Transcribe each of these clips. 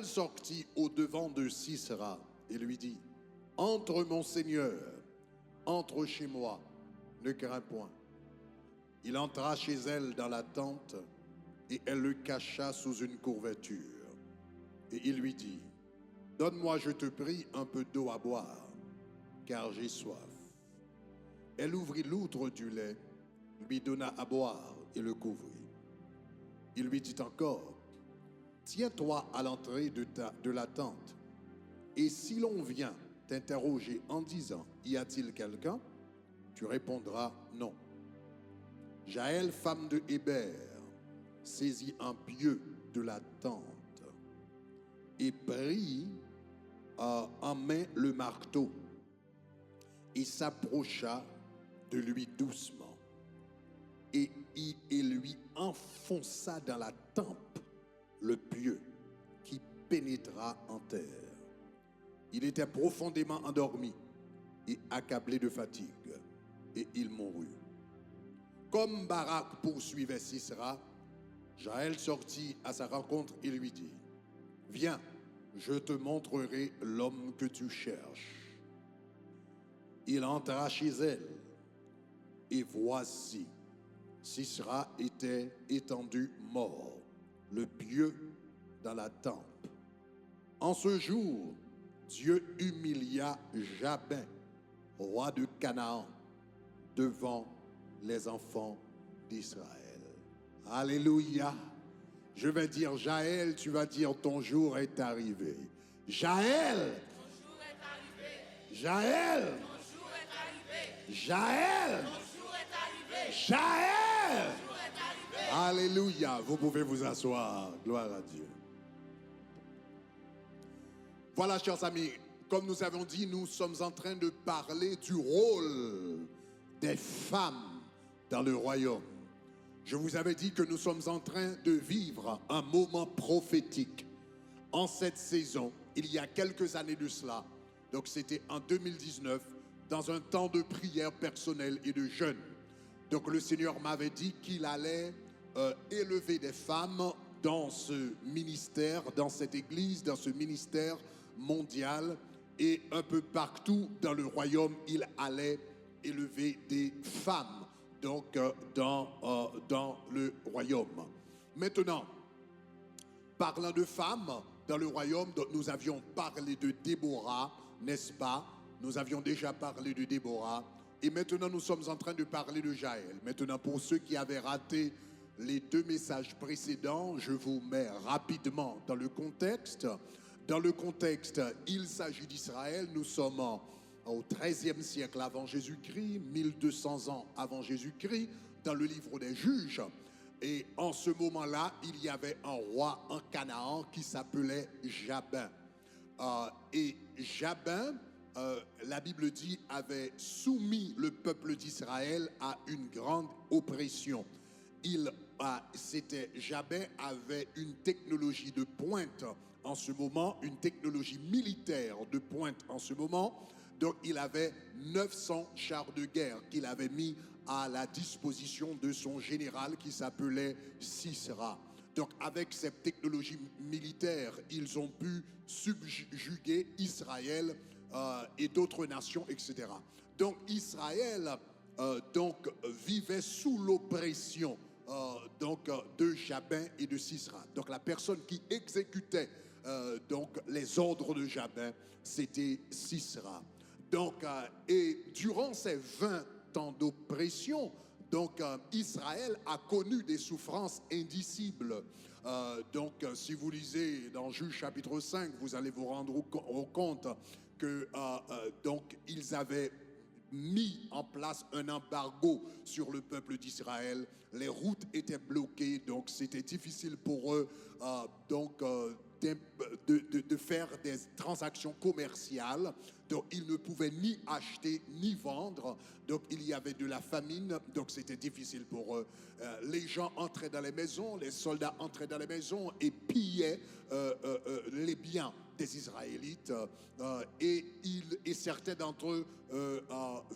Jaël sortit au-devant de Sisera et lui dit, « Entre, mon Seigneur, entre chez moi, ne crains point. » Il entra chez elle dans la tente et elle le cacha sous une couverture. Et il lui dit, « Donne-moi, je te prie, un peu d'eau à boire, car j'ai soif. » Elle ouvrit l'outre du lait, lui donna à boire et le couvrit. Il lui dit encore, « Tiens-toi à l'entrée de la tente, et si l'on vient t'interroger en disant, « Y a-t-il quelqu'un ?» tu répondras, « Non. » Jaël, femme de Héber, saisit un pieu de la tente et prit en main le marteau et s'approcha de lui doucement et lui enfonça dans la tempe le pieu qui pénétra en terre. Il était profondément endormi et accablé de fatigue, et il mourut. Comme Barak poursuivait Sisera, Jaël sortit à sa rencontre et lui dit, « Viens, je te montrerai l'homme que tu cherches. » Il entra chez elle, et voici, Sisera était étendu mort, le pieu dans la tempe. En ce jour, Dieu humilia Jabin, roi de Canaan, devant les enfants d'Israël. Alléluia. Je vais dire Jaël, tu vas dire ton jour est arrivé. Jaël, Ton jour est arrivé. Jaël, Ton jour est arrivé. Jaël, Ton jour est arrivé. Jaël. Ton jour est arrivé. Alléluia. Vous pouvez vous asseoir. Gloire à Dieu. Voilà, chers amis, comme nous avons dit, nous sommes en train de parler du rôle des femmes dans le royaume. Je vous avais dit que nous sommes en train de vivre un moment prophétique en cette saison, il y a quelques années de cela. Donc c'était en 2019, dans un temps de prière personnelle et de jeûne. Donc le Seigneur m'avait dit qu'il allait élever des femmes dans ce ministère, dans cette église, dans ce ministère mondial, et un peu partout dans le royaume, il allait élever des femmes, donc dans le royaume. Maintenant, parlant de femmes dans le royaume, donc nous avions parlé de Déborah, n'est-ce pas? Nous avions déjà parlé de Déborah, et maintenant nous sommes en train de parler de Jaël. Maintenant, pour ceux qui avaient raté les deux messages précédents, je vous mets rapidement dans le contexte. Dans le contexte, il s'agit d'Israël. Nous sommes au XIIIe siècle avant Jésus-Christ, 1200 ans avant Jésus-Christ, dans le livre des Juges. Et en ce moment-là, il y avait un roi en Canaan qui s'appelait Jabin. Et Jabin, la Bible dit, avait soumis le peuple d'Israël à une grande oppression. Jabin avait une technologie de pointe en ce moment, une technologie militaire de pointe en ce moment. Donc il avait 900 chars de guerre qu'il avait mis à la disposition de son général qui s'appelait Sisera. Donc avec cette technologie militaire, ils ont pu subjuguer Israël et d'autres nations, etc. Donc Israël vivait sous l'oppression de Jabin et de Sisera. Donc la personne qui exécutait les ordres de Jabin, c'était Sisera. Donc, et durant ces 20 ans d'oppression, Israël a connu des souffrances indicibles. Si vous lisez dans Juges chapitre 5, vous allez vous rendre au compte que ils avaient mis en place un embargo sur le peuple d'Israël. Les routes étaient bloquées, donc c'était difficile pour eux de faire des transactions commerciales. Donc ils ne pouvaient ni acheter ni vendre. Donc il y avait de la famine, donc c'était difficile pour eux. Les gens entraient dans les maisons, les soldats entraient dans les maisons et pillaient les biens des Israélites, et certains d'entre eux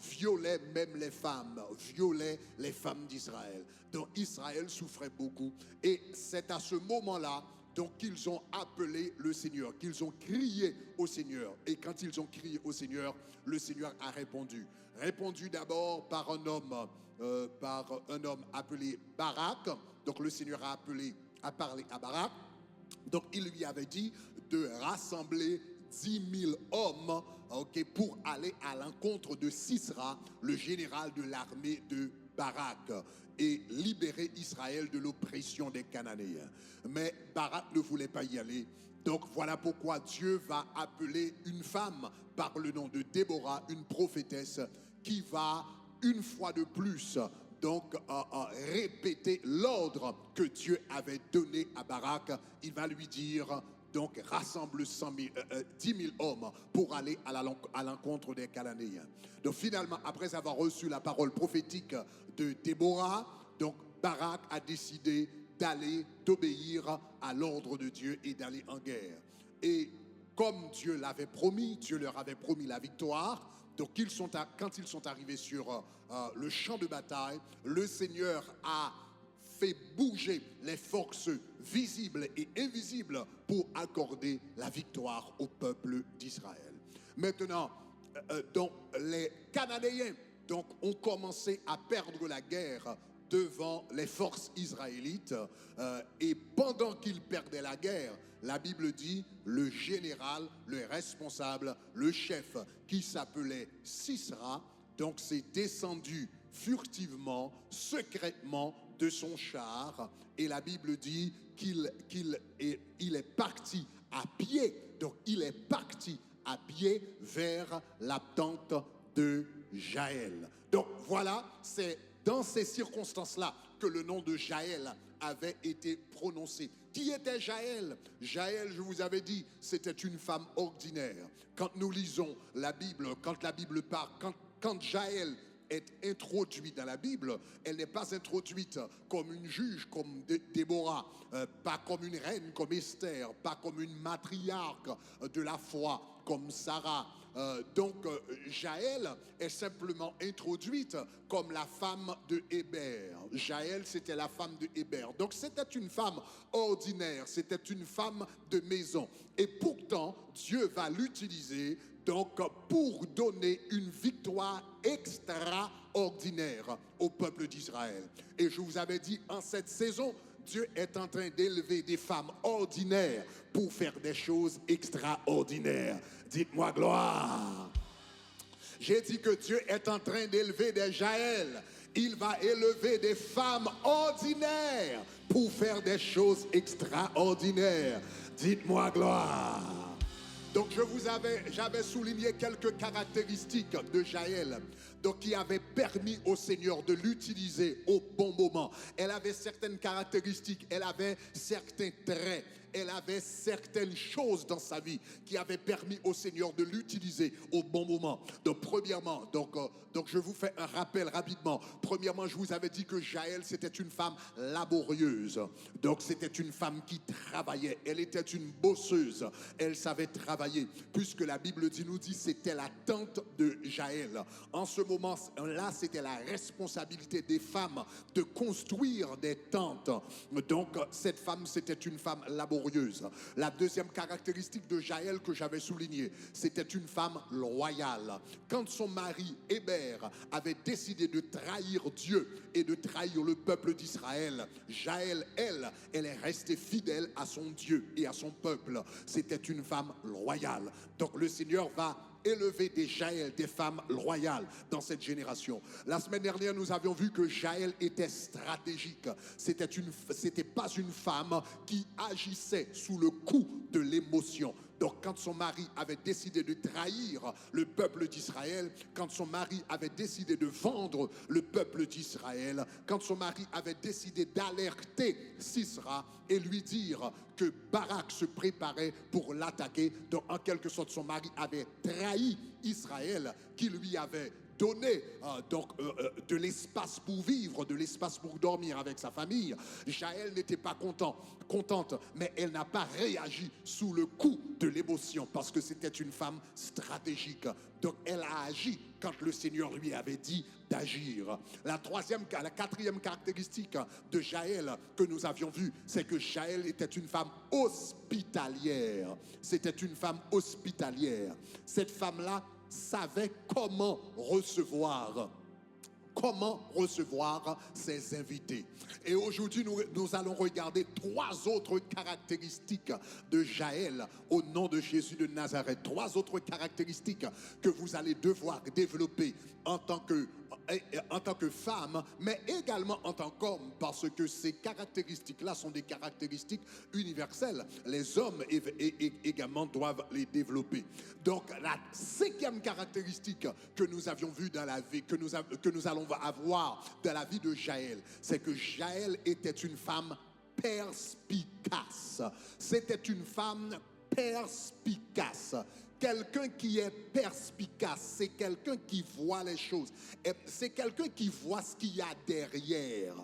violaient même les femmes, violaient les femmes d'Israël. Donc Israël souffrait beaucoup, et c'est à ce moment-là donc qu'ils ont appelé le Seigneur, qu'ils ont crié au Seigneur. Et quand ils ont crié au Seigneur, le Seigneur a répondu. Répondu d'abord par un homme appelé Barak. Donc le Seigneur a parlé à Barak. Donc il lui avait dit de rassembler 10 000 hommes, pour aller à l'encontre de Sisera, le général de l'armée de Barak, et libérer Israël de l'oppression des Cananéens. Mais Barak ne voulait pas y aller. Donc voilà pourquoi Dieu va appeler une femme par le nom de Déborah, une prophétesse, qui va une fois de plus répéter l'ordre que Dieu avait donné à Barak. Il va lui dire, donc rassemble 10 000 hommes pour aller à l'encontre des Cananéens. Donc finalement, après avoir reçu la parole prophétique de Déborah, donc Barak a décidé d'obéir à l'ordre de Dieu et d'aller en guerre. Et comme Dieu l'avait promis, Dieu leur avait promis la victoire. Donc quand ils sont arrivés sur le champ de bataille, le Seigneur a fait bouger les forces visibles et invisibles pour accorder la victoire au peuple d'Israël. Maintenant, donc les Cananéens ont commencé à perdre la guerre devant les forces israélites, et pendant qu'ils perdaient la guerre, la Bible dit, le général, le responsable, le chef, qui s'appelait Sisera, donc s'est descendu furtivement, secrètement de son char, et la Bible dit qu'il est parti à pied, donc il est parti à pied vers la tente de Jaël. Donc voilà, c'est dans ces circonstances-là que le nom de Jaël avait été prononcé. Qui était Jaël? Jaël, je vous avais dit, c'était une femme ordinaire. Quand nous lisons la Bible, quand la Bible parle, quand Jaël est introduite dans la Bible, elle n'est pas introduite comme une juge, comme Déborah, pas comme une reine, comme Esther, pas comme une matriarque de la foi, comme Sarah. Jaël est simplement introduite comme la femme de Héber. Jaël, c'était la femme de Héber. Donc c'était une femme ordinaire, c'était une femme de maison. Et pourtant, Dieu va l'utiliser pour donner une victoire extraordinaire au peuple d'Israël. Et je vous avais dit, en cette saison, Dieu est en train d'élever des femmes ordinaires pour faire des choses extraordinaires. Dites-moi gloire. J'ai dit que Dieu est en train d'élever des Jaël. Il va élever des femmes ordinaires pour faire des choses extraordinaires. Dites-moi gloire. Donc j'avais souligné quelques caractéristiques de Jaël, donc qui avaient permis au Seigneur de l'utiliser au bon moment. Elle avait certaines caractéristiques, elle avait certains traits, elle avait certaines choses dans sa vie qui avaient permis au Seigneur de l'utiliser au bon moment. Donc premièrement, donc je vous fais un rappel rapidement. Premièrement, je vous avais dit que Jaël, c'était une femme laborieuse. Donc c'était une femme qui travaillait. Elle était une bosseuse. Elle savait travailler. Puisque la Bible nous dit c'était la tente de Jaël. En ce moment-là, c'était la responsabilité des femmes de construire des tentes. Donc cette femme, c'était une femme laborieuse. La deuxième caractéristique de Jaël que j'avais soulignée, c'était une femme loyale. Quand son mari Héber avait décidé de trahir Dieu et de trahir le peuple d'Israël, Jaël, elle est restée fidèle à son Dieu et à son peuple. C'était une femme loyale. Donc le Seigneur va élever des Jaël, des femmes loyales dans cette génération. La semaine dernière, nous avions vu que Jaël était stratégique. C'était pas une femme qui agissait sous le coup de l'émotion. Donc quand son mari avait décidé de trahir le peuple d'Israël, quand son mari avait décidé de vendre le peuple d'Israël, quand son mari avait décidé d'alerter Sisera et lui dire que Barak se préparait pour l'attaquer, donc en quelque sorte son mari avait trahi Israël qui lui avait donner de l'espace pour vivre, de l'espace pour dormir avec sa famille. Jaël n'était pas contente, mais elle n'a pas réagi sous le coup de l'émotion parce que c'était une femme stratégique. Donc elle a agi quand le Seigneur lui avait dit d'agir. La quatrième caractéristique de Jaël que nous avions vue, c'est que Jaël était une femme hospitalière. C'était une femme hospitalière. Cette femme-là savait comment recevoir ses invités. Et aujourd'hui, nous allons regarder 3 autres caractéristiques de Jaël au nom de Jésus de Nazareth. 3 autres caractéristiques que vous allez devoir développer en tant que femme, mais également en tant qu'homme, parce que ces caractéristiques-là sont des caractéristiques universelles. Les hommes également doivent les développer. Donc, la 5e caractéristique que nous avions vue dans la vie, que nous allons avoir dans la vie de Jaël, c'est que Jaël était une femme perspicace. C'était une femme perspicace. Quelqu'un qui est perspicace, c'est quelqu'un qui voit les choses. C'est quelqu'un qui voit ce qu'il y a derrière.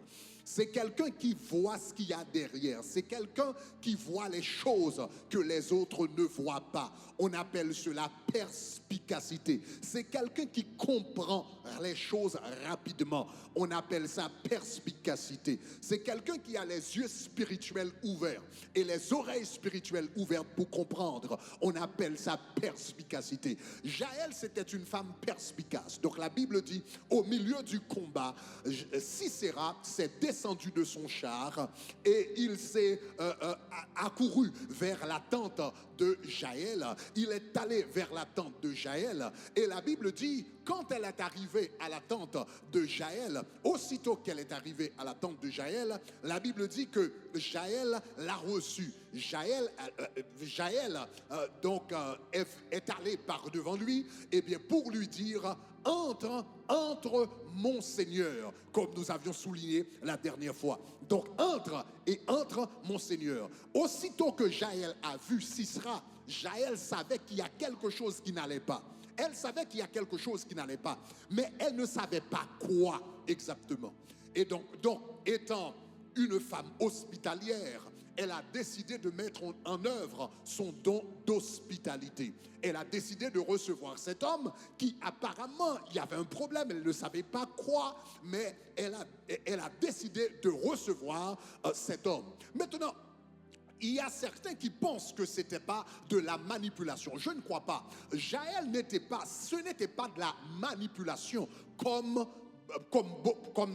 C'est quelqu'un qui voit ce qu'il y a derrière. C'est quelqu'un qui voit les choses que les autres ne voient pas. On appelle cela perspicacité. C'est quelqu'un qui comprend les choses rapidement. On appelle ça perspicacité. C'est quelqu'un qui a les yeux spirituels ouverts et les oreilles spirituelles ouvertes pour comprendre. On appelle ça perspicacité. Jaël, c'était une femme perspicace. Donc la Bible dit, au milieu du combat, Sisera s'est descendu de son char et il s'est accouru vers la tente de Jaël. Il est allé vers la tente de Jaël et la Bible dit, quand elle est arrivée à la tente de Jaël, aussitôt qu'elle est arrivée à la tente de Jaël, la Bible dit que Jaël l'a reçue. Jaël est allé par devant lui, et bien pour lui dire, entre mon Seigneur, comme nous avions souligné la dernière fois. Donc entre mon Seigneur. Aussitôt que Jaël a vu Sisera, Jaël savait qu'il y a quelque chose qui n'allait pas. Elle savait qu'il y a quelque chose qui n'allait pas, mais elle ne savait pas quoi exactement. Et donc étant une femme hospitalière, elle a décidé de mettre en œuvre son don d'hospitalité. Elle a décidé de recevoir cet homme qui apparemment, il y avait un problème, elle ne savait pas quoi, mais elle a décidé de recevoir cet homme. Maintenant, il y a certains qui pensent que ce n'était pas de la manipulation. Je ne crois pas. Jaël ce n'était pas de la manipulation comme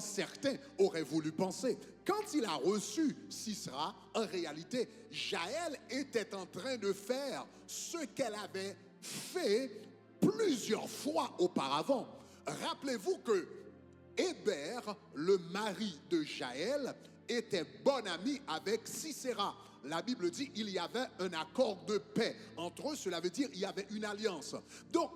certains auraient voulu penser. Quand il a reçu Sisera, en réalité, Jaël était en train de faire ce qu'elle avait fait plusieurs fois auparavant. Rappelez-vous que Héber, le mari de Jaël, était bon ami avec Sisera. La Bible dit qu'il y avait un accord de paix entre eux, cela veut dire qu'il y avait une alliance. Donc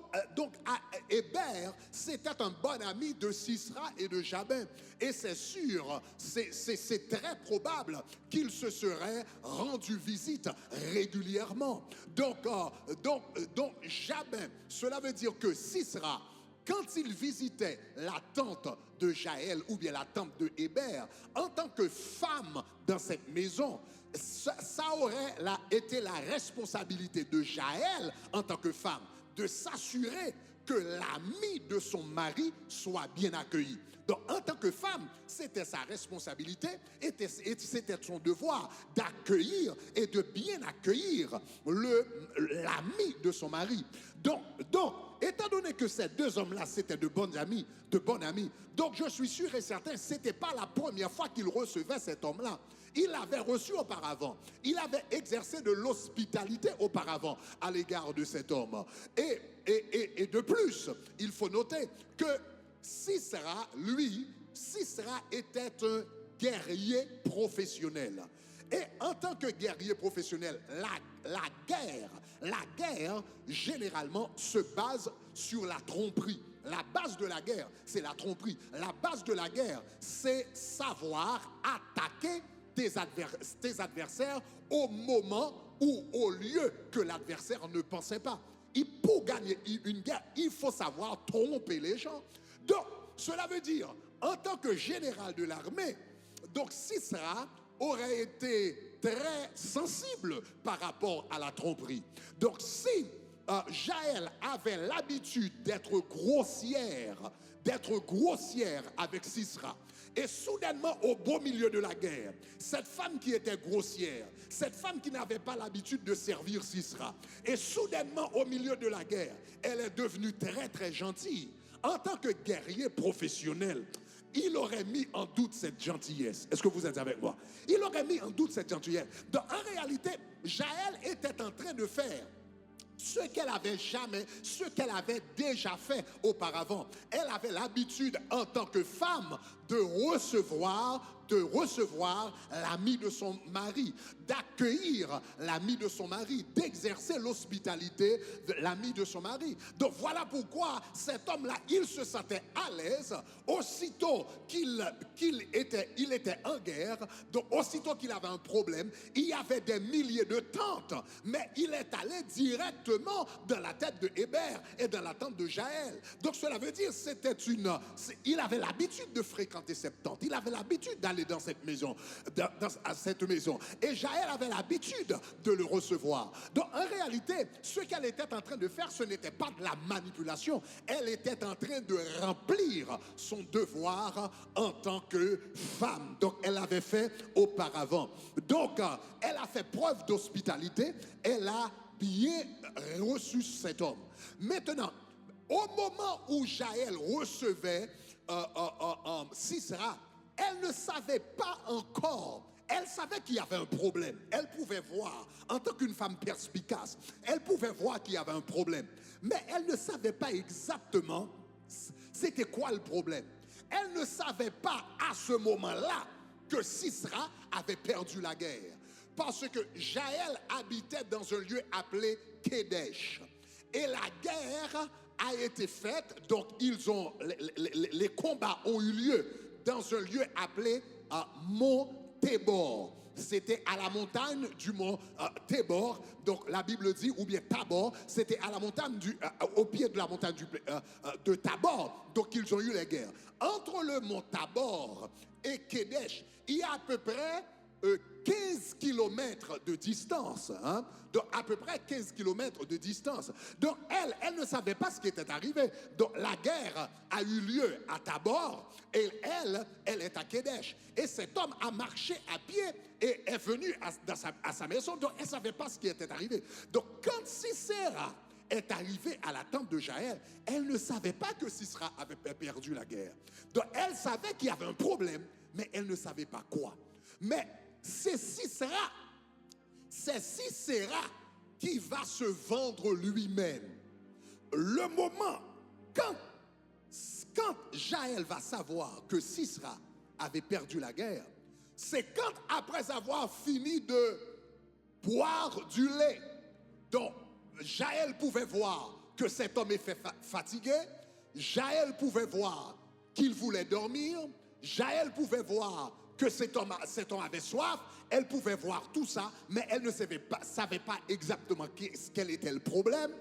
Héber, c'était un bon ami de Sisera et de Jabin. Et c'est sûr, c'est très probable qu'il se serait rendu visite régulièrement. Donc Jabin, cela veut dire que Sisera, quand il visitait la tente de Jaël ou bien la tente de Héber, en tant que femme dans cette maison, ça aurait été la responsabilité de Jaël en tant que femme de s'assurer que l'ami de son mari soit bien accueilli. Donc, en tant que femme, c'était sa responsabilité et c'était son devoir d'accueillir et de bien accueillir l'ami de son mari. Donc, étant donné que ces deux hommes-là, c'était de bons amis, donc je suis sûr et certain, ce n'était pas la première fois qu'il recevait cet homme-là. Il l'avait reçu auparavant. Il avait exercé de l'hospitalité auparavant à l'égard de cet homme. Et de plus, il faut noter que Sisera était un guerrier professionnel. Et en tant que guerrier professionnel, la guerre, généralement, se base sur la tromperie. La base de la guerre, c'est la tromperie. La base de la guerre, c'est savoir attaquer tes adversaires au moment ou au lieu que l'adversaire ne pensait pas. pour gagner une guerre, il faut savoir tromper les gens. Donc, cela veut dire, en tant que général de l'armée, donc Sisera aurait été très sensible par rapport à la tromperie. Donc, si Jaël avait l'habitude d'être grossière avec Sisera, et soudainement, au beau milieu de la guerre, cette femme qui était grossière, cette femme qui n'avait pas l'habitude de servir Sisera, et soudainement, au milieu de la guerre, elle est devenue très très gentille. En tant que guerrier professionnel, il aurait mis en doute cette gentillesse. Est-ce que vous êtes avec moi? Il aurait mis en doute cette gentillesse. Donc, en réalité, Jaël était en train de faire ce qu'elle avait déjà fait auparavant. Elle avait l'habitude, en tant que femme, de recevoir l'ami de son mari, d'accueillir l'ami de son mari, d'exercer l'hospitalité de l'ami de son mari. Donc voilà pourquoi cet homme-là, il se sentait à l'aise aussitôt qu'il était en guerre. Donc aussitôt qu'il avait un problème, il y avait des milliers de tentes, mais il est allé directement dans la tête de Hébert et dans la tente de Jaël. Donc cela veut dire il avait l'habitude de fréquenter cette tente, il avait l'habitude d'aller dans cette maison, à cette maison. Et Jaël avait l'habitude de le recevoir. Donc en réalité, ce qu'elle était en train de faire, ce n'était pas de la manipulation. Elle était en train de remplir son devoir en tant que femme. Donc elle l'avait fait auparavant. Donc elle a fait preuve d'hospitalité. Elle a bien reçu cet homme. Maintenant, au moment où Jaël recevait Sisera, elle ne savait pas encore. Elle savait qu'il y avait un problème. Elle pouvait voir, en tant qu'une femme perspicace, elle pouvait voir qu'il y avait un problème. Mais elle ne savait pas exactement c'était quoi le problème. Elle ne savait pas à ce moment-là que Sisera avait perdu la guerre. Parce que Jaël habitait dans un lieu appelé Kédesh. Et la guerre a été faite, donc les combats ont eu lieu dans un lieu appelé Mont Tébor. C'était à la montagne du mont Tébor, donc la Bible dit, ou bien Tabor, c'était à la montagne au pied de la montagne de Tabor, donc ils ont eu les guerres. Entre le mont Tabor et Kédesh, il y a à peu près 15 kilomètres de distance, hein? Donc à peu près 15 kilomètres de distance. Donc elle ne savait pas ce qui était arrivé. Donc la guerre a eu lieu à Tabor et elle est à Kédesh. Et cet homme a marché à pied et est venu à sa maison. Donc elle ne savait pas ce qui était arrivé. Donc quand Sisera est arrivée à la tente de Jaël, elle ne savait pas que Sisera avait perdu la guerre. Donc elle savait qu'il y avait un problème, mais elle ne savait pas quoi. Mais c'est Sisera qui va se vendre lui-même. Le moment, quand Jaël va savoir que Sisera avait perdu la guerre, c'est quand, après avoir fini de boire du lait, donc Jaël pouvait voir que cet homme était fatigué, Jaël pouvait voir qu'il voulait dormir, Jaël pouvait voir que cet homme avait soif, elle pouvait voir tout ça, mais elle ne savait pas exactement quel était le problème.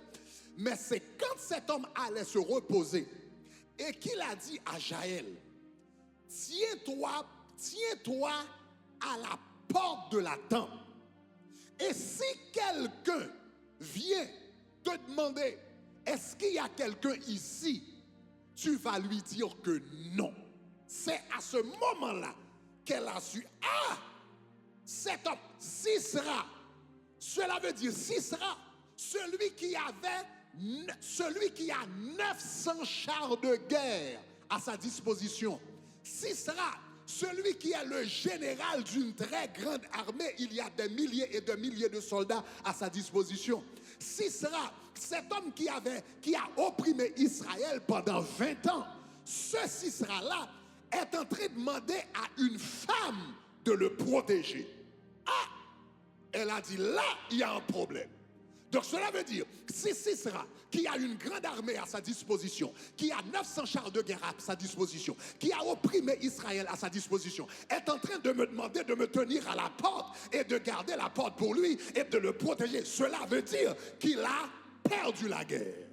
Mais c'est quand cet homme allait se reposer et qu'il a dit à Jaël, tiens-toi à la porte de la tente. Et si quelqu'un vient te demander, est-ce qu'il y a quelqu'un ici? Tu vas lui dire que non. C'est à ce moment-là qu'elle a su, cet homme, Sisera, cela veut dire Sisera, celui qui a 900 chars de guerre à sa disposition. Sisera, celui qui est le général d'une très grande armée, il y a des milliers et des milliers de soldats à sa disposition. Sisera, cet homme qui a opprimé Israël pendant 20 ans, ce Sisera-là est en train de demander à une femme de le protéger. Elle a dit, là, il y a un problème. Donc cela veut dire, si Sisera, qui a une grande armée à sa disposition, qui a 900 chars de guerre à sa disposition, qui a opprimé Israël à sa disposition, est en train de me demander de me tenir à la porte et de garder la porte pour lui et de le protéger, cela veut dire qu'il a perdu la guerre.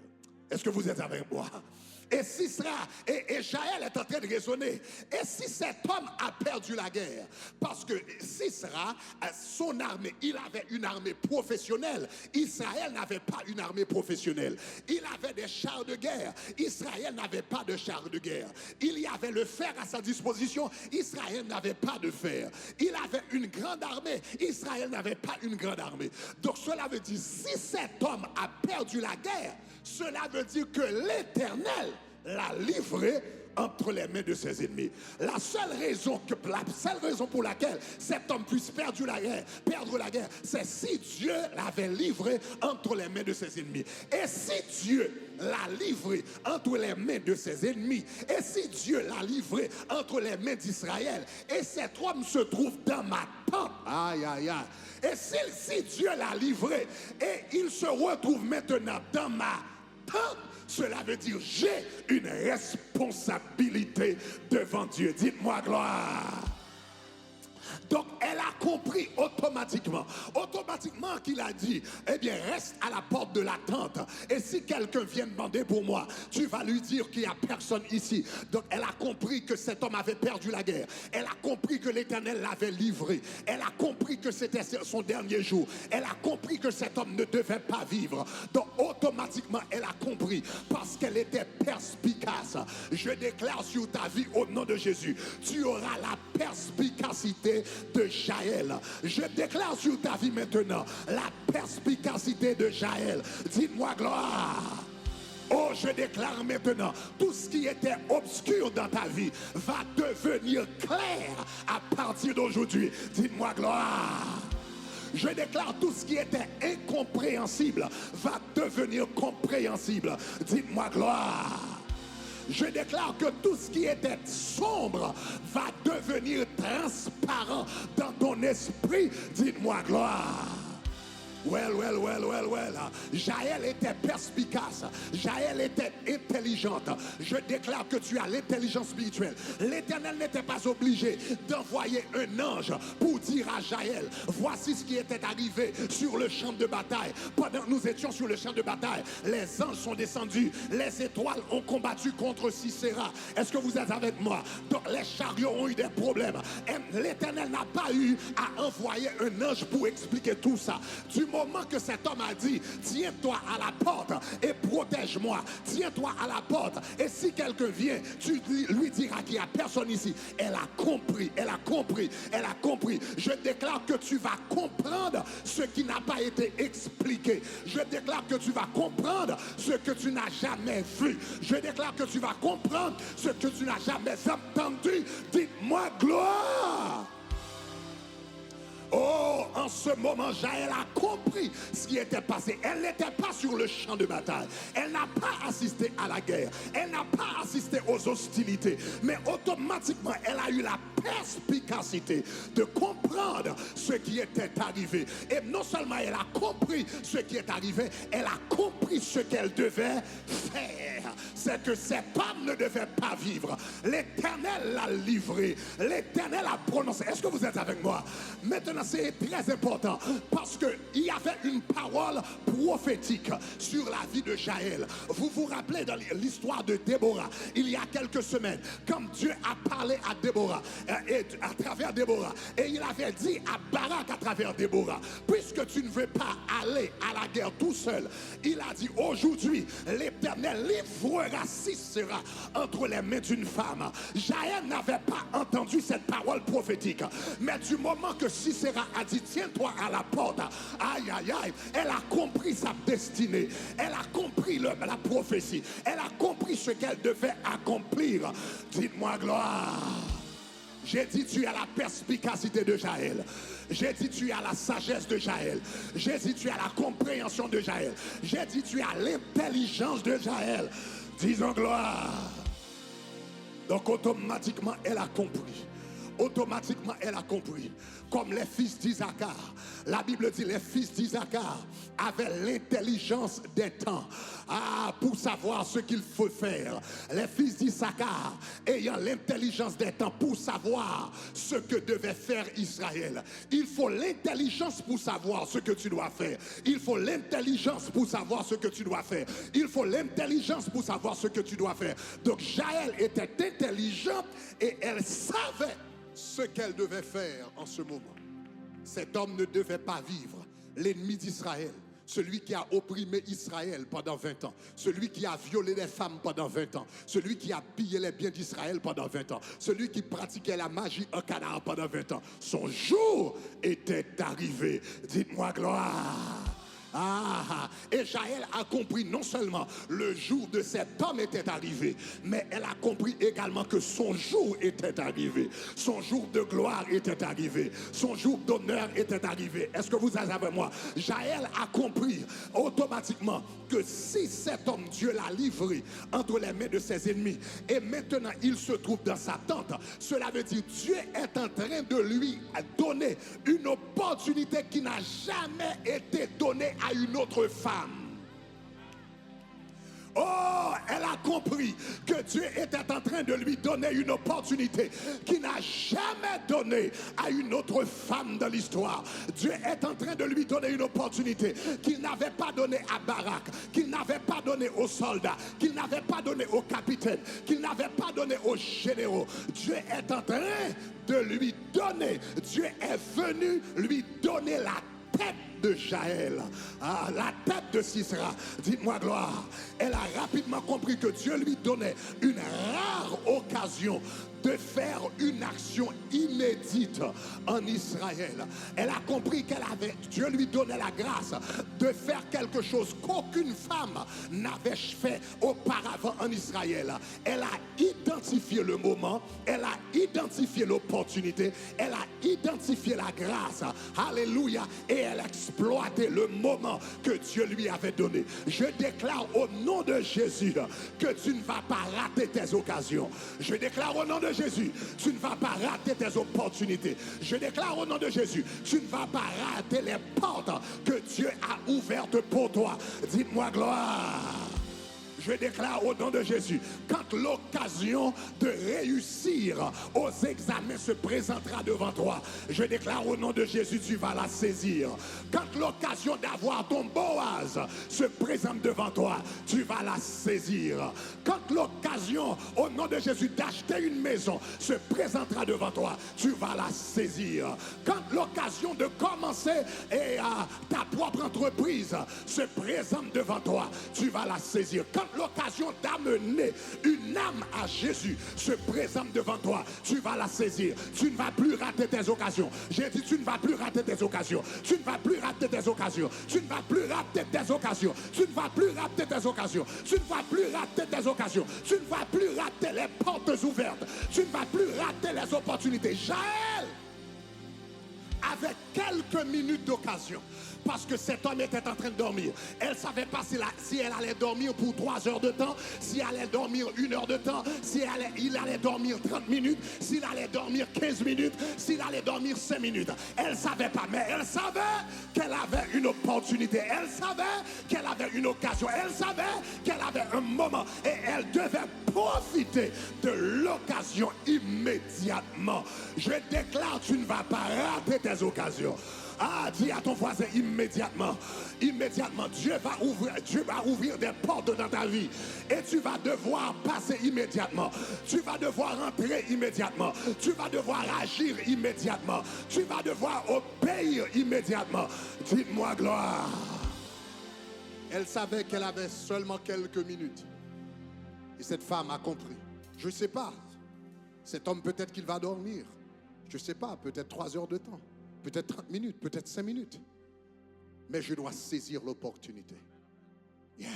Est-ce que vous êtes avec moi? Et Sisera, et Jaël est en train de raisonner. Et si cet homme a perdu la guerre? Parce que Sisera, son armée, il avait une armée professionnelle. Israël n'avait pas une armée professionnelle. Il avait des chars de guerre. Israël n'avait pas de chars de guerre. Il y avait le fer à sa disposition. Israël n'avait pas de fer. Il avait une grande armée. Israël n'avait pas une grande armée. Donc cela veut dire, si cet homme a perdu la guerre, cela veut dire que l'Éternel l'a livré entre les mains de ses ennemis. La seule raison pour laquelle cet homme puisse perdre la guerre, c'est si Dieu l'avait livré entre les mains de ses ennemis. Et si Dieu l'a livré entre les mains de ses ennemis, et si Dieu l'a livré entre les mains d'Israël, et cet homme se trouve dans ma tente, aïe aïe aïe, et si Dieu l'a livré, et il se retrouve maintenant dans ma tente, cela veut dire j'ai une responsabilité devant Dieu. Dites-moi gloire. Donc elle a compris automatiquement qu'il a dit, eh bien reste à la porte de la tente. Et si quelqu'un vient demander pour moi, tu vas lui dire qu'il n'y a personne ici. Donc elle a compris que cet homme avait perdu la guerre. Elle a compris que l'Éternel l'avait livré. Elle a compris que c'était son dernier jour. Elle a compris que cet homme ne devait pas vivre. Donc automatiquement elle a compris parce qu'elle était perspicace. Je déclare sur ta vie au nom de Jésus, tu auras la perspicacité de Jaël. Je déclare sur ta vie maintenant la perspicacité de Jaël. Dites-moi gloire. Oh, je déclare maintenant, tout ce qui était obscur dans ta vie va devenir clair à partir d'aujourd'hui. Dites-moi gloire. Je déclare tout ce qui était incompréhensible va devenir compréhensible. Dites-moi gloire. Je déclare que tout ce qui était sombre va devenir transparent dans ton esprit. Dites-moi gloire. Well. Jaël était perspicace. Jaël était intelligente. Je déclare que tu as l'intelligence spirituelle. L'Éternel n'était pas obligé d'envoyer un ange pour dire à Jaël, voici ce qui était arrivé sur le champ de bataille. Pendant que nous étions sur le champ de bataille, les anges sont descendus. Les étoiles ont combattu contre Sisera. Est-ce que vous êtes avec moi? Donc les chariots ont eu des problèmes. Et l'Éternel n'a pas eu à envoyer un ange pour expliquer tout ça. Du moment que cet homme a dit, tiens-toi à la porte et protège-moi, tiens-toi à la porte, et si quelqu'un vient, tu lui diras qu'il n'y a personne ici. Elle a compris. Je déclare que tu vas comprendre ce qui n'a pas été expliqué. Je déclare que tu vas comprendre ce que tu n'as jamais vu. Je déclare que tu vas comprendre ce que tu n'as jamais entendu. Dites-moi gloire. Oh, en ce moment, Jaël a compris ce qui était passé. Elle n'était pas sur le champ de bataille. Elle n'a pas assisté à la guerre. Elle n'a pas assisté aux hostilités. Mais automatiquement, elle a eu la perspicacité de comprendre ce qui était arrivé. Et non seulement elle a compris ce qui est arrivé, elle a compris ce qu'elle devait faire. C'est que cet homme ne devait pas vivre. L'Éternel l'a livré. L'Éternel a prononcé. Est-ce que vous êtes avec moi? Maintenant, c'est très important parce qu'il y avait une parole prophétique sur la vie de Jaël. Vous vous rappelez dans l'histoire de Déborah, il y a quelques semaines, comme Dieu a parlé à Déborah, et à travers Déborah, et il avait dit à Barak à travers Déborah, puisque tu ne veux pas aller à la guerre tout seul, il a dit aujourd'hui, l'Éternel livrera Sisera entre les mains d'une femme. Jaël n'avait pas entendu cette parole prophétique, mais du moment que Sisera a dit tiens-toi à la porte, aïe aïe aïe, elle a compris sa destinée, elle a compris la prophétie, elle a compris ce qu'elle devait accomplir. Dites-moi gloire. J'ai dit tu as la perspicacité de Jaël. J'ai dit tu as la sagesse de Jaël. J'ai dit tu as la compréhension de Jaël. J'ai dit tu as l'intelligence de Jaël. Disons gloire. Donc automatiquement elle a compris. automatiquement elle a compris. Comme les fils d'Isaacar. La Bible dit les fils d'Isaacar avaient l'intelligence des temps pour savoir ce qu'il faut faire. Les fils d'Isaacar ayant l'intelligence des temps pour savoir ce que devait faire Israël. Il faut l'intelligence pour savoir ce que tu dois faire. Il faut l'intelligence pour savoir ce que tu dois faire. Il faut l'intelligence pour savoir ce que tu dois faire. Donc Jaël était intelligente et elle savait ce qu'elle devait faire en ce moment. Cet homme ne devait pas vivre. L'ennemi d'Israël, celui qui a opprimé Israël pendant 20 ans, celui qui a violé les femmes pendant 20 ans, celui qui a pillé les biens d'Israël pendant 20 ans, celui qui pratiquait la magie en Canaan pendant 20 ans, son jour était arrivé. Dites-moi gloire. Et Jaël a compris non seulement le jour de cet homme était arrivé, mais elle a compris également que son jour était arrivé. Son jour de gloire était arrivé. Son jour d'honneur était arrivé. Est-ce que vous êtes avec moi? Jaël a compris automatiquement que si cet homme, Dieu l'a livré entre les mains de ses ennemis et maintenant il se trouve dans sa tente, cela veut dire Dieu est en train de lui donner une opportunité qui n'a jamais été donnée à une autre femme. Oh, elle a compris que Dieu était en train de lui donner une opportunité qu'il n'a jamais donnée à une autre femme dans l'histoire. Dieu est en train de lui donner une opportunité qu'il n'avait pas donnée à Barak, qu'il n'avait pas donnée aux soldats, qu'il n'avait pas donnée aux capitaines, qu'il n'avait pas donnée aux généraux. Dieu est en train de lui donner. Dieu est venu lui donner la tête de Jaël, la tête de Sisera. Dites-moi gloire. Elle a rapidement compris que Dieu lui donnait une rare occasion de faire une action inédite en Israël. Elle a compris Dieu lui donnait la grâce de faire quelque chose qu'aucune femme n'avait fait auparavant en Israël. Elle a identifié le moment, elle a identifié l'opportunité, elle a identifié la grâce. Alléluia. Et elle a exploité le moment que Dieu lui avait donné. Je déclare au nom de Jésus que tu ne vas pas rater tes occasions. Je déclare au nom de Jésus, tu ne vas pas rater tes opportunités. Je déclare au nom de Jésus, tu ne vas pas rater les portes que Dieu a ouvertes pour toi. Dites-moi gloire. Je déclare au nom de Jésus, quand l'occasion de réussir aux examens se présentera devant toi, je déclare au nom de Jésus, tu vas la saisir. Quand l'occasion d'avoir ton Boaz se présente devant toi, tu vas la saisir. Quand l'occasion, au nom de Jésus, d'acheter une maison se présentera devant toi, tu vas la saisir. Quand l'occasion de commencer ta propre entreprise se présente devant toi, tu vas la saisir. Quand l'occasion d'amener une âme à Jésus se présente devant toi, tu vas la saisir. Tu ne vas plus rater tes occasions. J'ai dit, tu ne vas plus rater tes occasions. Tu ne vas plus rater tes occasions. Tu ne vas plus rater tes occasions. Tu ne vas plus rater tes occasions. Tu ne vas plus rater tes occasions. Tu ne vas plus rater les portes ouvertes. Tu ne vas plus rater les opportunités. Jaël avait quelques minutes d'occasion. Parce que cet homme était en train de dormir. Elle ne savait pas si elle allait dormir pour 3 heures de temps, si elle allait dormir 1 heure de temps, il allait dormir 30 minutes, s'il allait dormir 15 minutes, s'il allait dormir 5 minutes. Elle ne savait pas, mais elle savait qu'elle avait une opportunité. Elle savait qu'elle avait une occasion. Elle savait qu'elle avait un moment. Et elle devait profiter de l'occasion immédiatement. Je déclare, tu ne vas pas rater tes occasions. Dis à ton voisin immédiatement. Immédiatement, Dieu va ouvrir des portes dans ta vie. Et tu vas devoir passer immédiatement. Tu vas devoir entrer immédiatement. Tu vas devoir agir immédiatement. Tu vas devoir obéir immédiatement. Dites-moi gloire. Elle savait qu'elle avait seulement quelques minutes. Et cette femme a compris. Je ne sais pas. Cet homme, peut-être qu'il va dormir. Je ne sais pas, peut-être 3 heures de temps. Peut-être 30 minutes, peut-être 5 minutes. Mais je dois saisir l'opportunité. Yeah.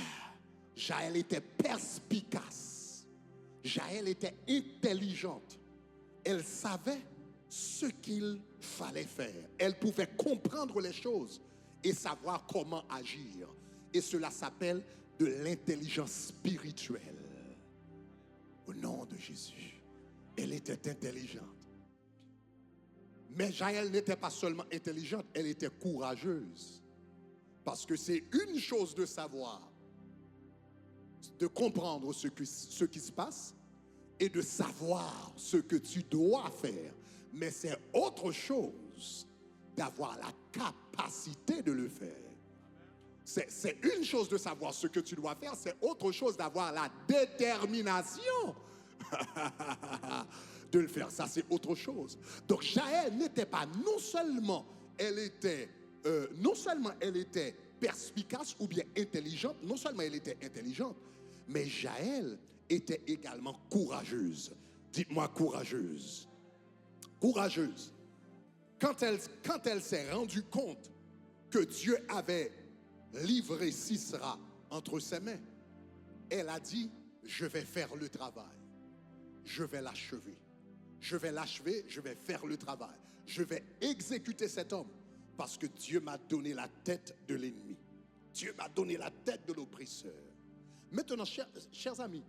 Jaël était perspicace. Jaël était intelligente. Elle savait ce qu'il fallait faire. Elle pouvait comprendre les choses et savoir comment agir. Et cela s'appelle de l'intelligence spirituelle. Au nom de Jésus. Elle était intelligente. Mais Jaël n'était pas seulement intelligente, elle était courageuse. Parce que c'est une chose de savoir, de comprendre ce qui se passe et de savoir ce que tu dois faire. Mais c'est autre chose d'avoir la capacité de le faire. C'est une chose de savoir ce que tu dois faire, c'est autre chose d'avoir la détermination de le faire. Ça, c'est autre chose. Donc, Jaël n'était pas, non seulement elle était perspicace ou bien intelligente, non seulement elle était intelligente, mais Jaël était également courageuse. Dites-moi courageuse. Courageuse. Quand elle s'est rendue compte que Dieu avait livré Sisera entre ses mains, elle a dit, je vais faire le travail. Je vais l'achever. Je vais l'achever, je vais faire le travail. Je vais exécuter cet homme parce que Dieu m'a donné la tête de l'ennemi. Dieu m'a donné la tête de l'oppresseur. Maintenant, chers amis,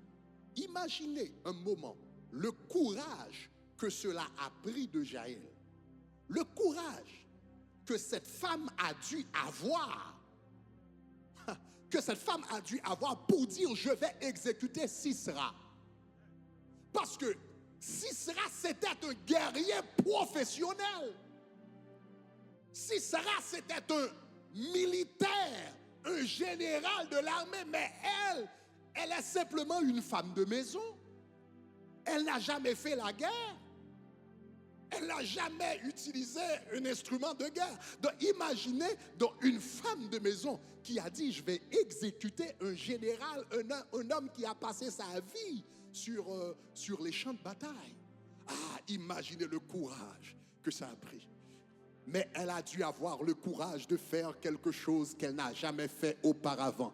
imaginez un moment le courage que cela a pris de Jaël. Le courage que cette femme a dû avoir. Que cette femme a dû avoir pour dire je vais exécuter Sisera. Parce que Sisera, c'était un guerrier professionnel. Sisera, c'était un militaire, un général de l'armée, mais elle est simplement une femme de maison. Elle n'a jamais fait la guerre. Elle n'a jamais utilisé un instrument de guerre. Donc imaginez donc une femme de maison qui a dit je vais exécuter un général, un homme qui a passé sa vie sur les champs de bataille. Ah, imaginez le courage que ça a pris. Mais elle a dû avoir le courage de faire quelque chose qu'elle n'a jamais fait auparavant.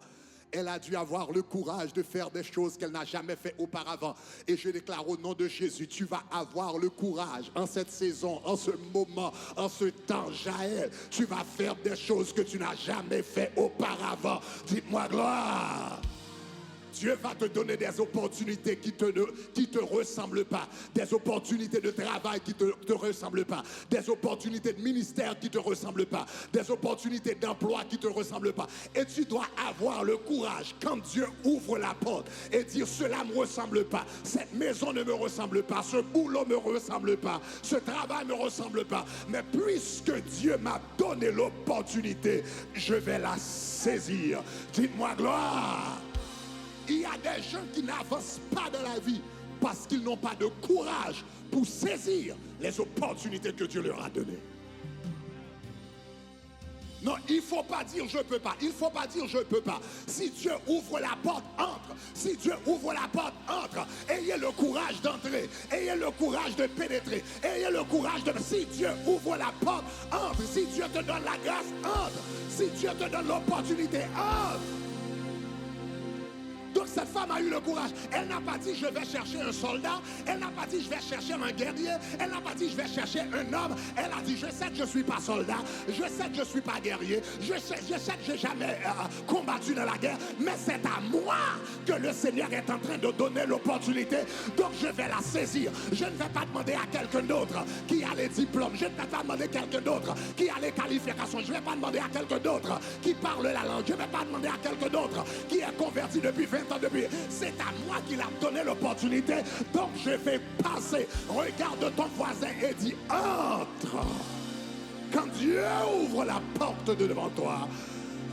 Elle a dû avoir le courage de faire des choses qu'elle n'a jamais fait auparavant. Et je déclare au nom de Jésus, tu vas avoir le courage en cette saison, en ce moment, en ce temps, Jaël. Tu vas faire des choses que tu n'as jamais fait auparavant. Dites-moi gloire. Dieu va te donner des opportunités qui te ressemblent pas. Des opportunités de travail qui te ressemblent pas. Des opportunités de ministère qui te ressemblent pas. Des opportunités d'emploi qui te ressemblent pas. Et tu dois avoir le courage quand Dieu ouvre la porte et dire cela me ressemble pas. Cette maison ne me ressemble pas. Ce boulot me ressemble pas. Ce travail me ressemble pas. Mais puisque Dieu m'a donné l'opportunité, je vais la saisir. Dites-moi gloire. Il y a des gens qui n'avancent pas dans la vie parce qu'ils n'ont pas de courage pour saisir les opportunités que Dieu leur a données. Non, il ne faut pas dire je ne peux pas. Il ne faut pas dire je ne peux pas. Si Dieu ouvre la porte, entre. Si Dieu ouvre la porte, entre. Ayez le courage d'entrer. Ayez le courage de pénétrer. Ayez le courage de... Si Dieu ouvre la porte, entre. Si Dieu te donne la grâce, entre. Si Dieu te donne l'opportunité, entre. Donc cette femme a eu le courage. Elle n'a pas dit je vais chercher un soldat. Elle n'a pas dit je vais chercher un guerrier. Elle n'a pas dit je vais chercher un homme. Elle a dit je sais que je ne suis pas soldat. Je sais que je ne suis pas guerrier. Je sais que je n'ai jamais combattu dans la guerre. Mais c'est à moi que le Seigneur est en train de donner l'opportunité. Donc je vais la saisir. Je ne vais pas demander à quelqu'un d'autre qui a les diplômes. Je ne vais pas demander à quelqu'un d'autre qui a les qualifications. Je ne vais pas demander à quelqu'un d'autre qui parle la langue. Je ne vais pas demander à quelqu'un d'autre qui est converti depuis 20 ans depuis. C'est à moi qu'il a donné l'opportunité. Donc je vais passer. Regarde ton voisin et dis entre. Quand Dieu ouvre la porte de devant toi,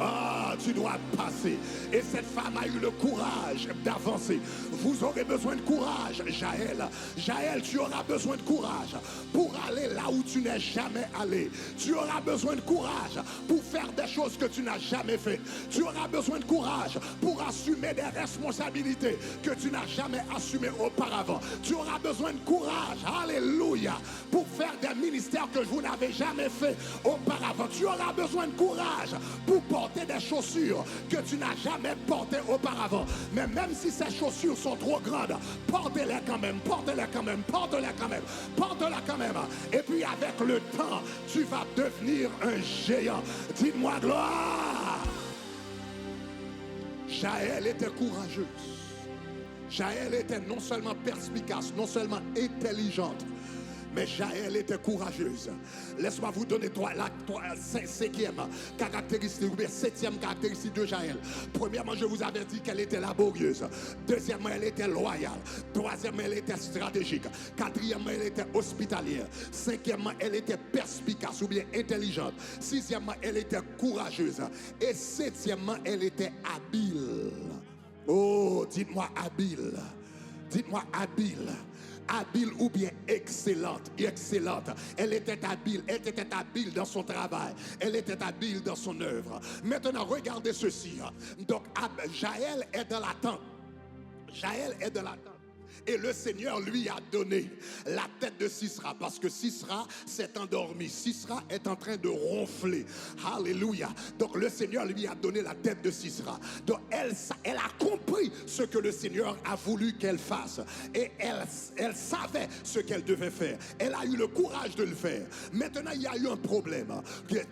ah, tu dois passer. Et cette femme a eu le courage d'avancer. Vous aurez besoin de courage, Jaël. Jaël, tu auras besoin de courage pour aller là où tu n'es jamais allé. Tu auras besoin de courage pour faire des choses que tu n'as jamais faites. Tu auras besoin de courage pour assumer des responsabilités que tu n'as jamais assumées auparavant. Tu auras besoin de courage, alléluia, pour faire des ministères que vous n'avez jamais fait auparavant. Tu auras besoin de courage pour porter des chaussures que tu n'as jamais portées auparavant. Mais même si ces chaussures sont trop grandes, portez-les quand même, portez-les quand même, portez-les quand même, portez-les quand même. Et puis avec le temps, tu vas devenir un géant. Dites-moi gloire. Jaël était courageuse. Jaël était non seulement perspicace, non seulement intelligente, Mais Jaël était courageuse. Laisse-moi vous donner cinquième caractéristique, ou bien septième caractéristique de Jaël. Premièrement, je vous avais dit qu'elle était laborieuse. Deuxièmement, elle était loyale. Troisièmement, elle était stratégique. Quatrièmement, elle était hospitalière. Cinquièmement, elle était perspicace ou bien intelligente. Sixièmement, elle était courageuse. Et septièmement, elle était habile. Oh, dites-moi habile. Dites-moi habile. Habile ou bien excellente. Excellente. Elle était habile dans son travail. Elle était habile dans son œuvre. Maintenant, regardez ceci. Donc, Jaël est dans l'attente. Jaël est dans l'attente. Et le Seigneur lui a donné la tête de Sisera, parce que Sisera s'est endormi. Sisera est en train de ronfler. Alléluia. Donc le Seigneur lui a donné la tête de Sisera. Donc elle a compris ce que le Seigneur a voulu qu'elle fasse. Et elle savait ce qu'elle devait faire. Elle a eu le courage de le faire. Maintenant, il y a eu un problème.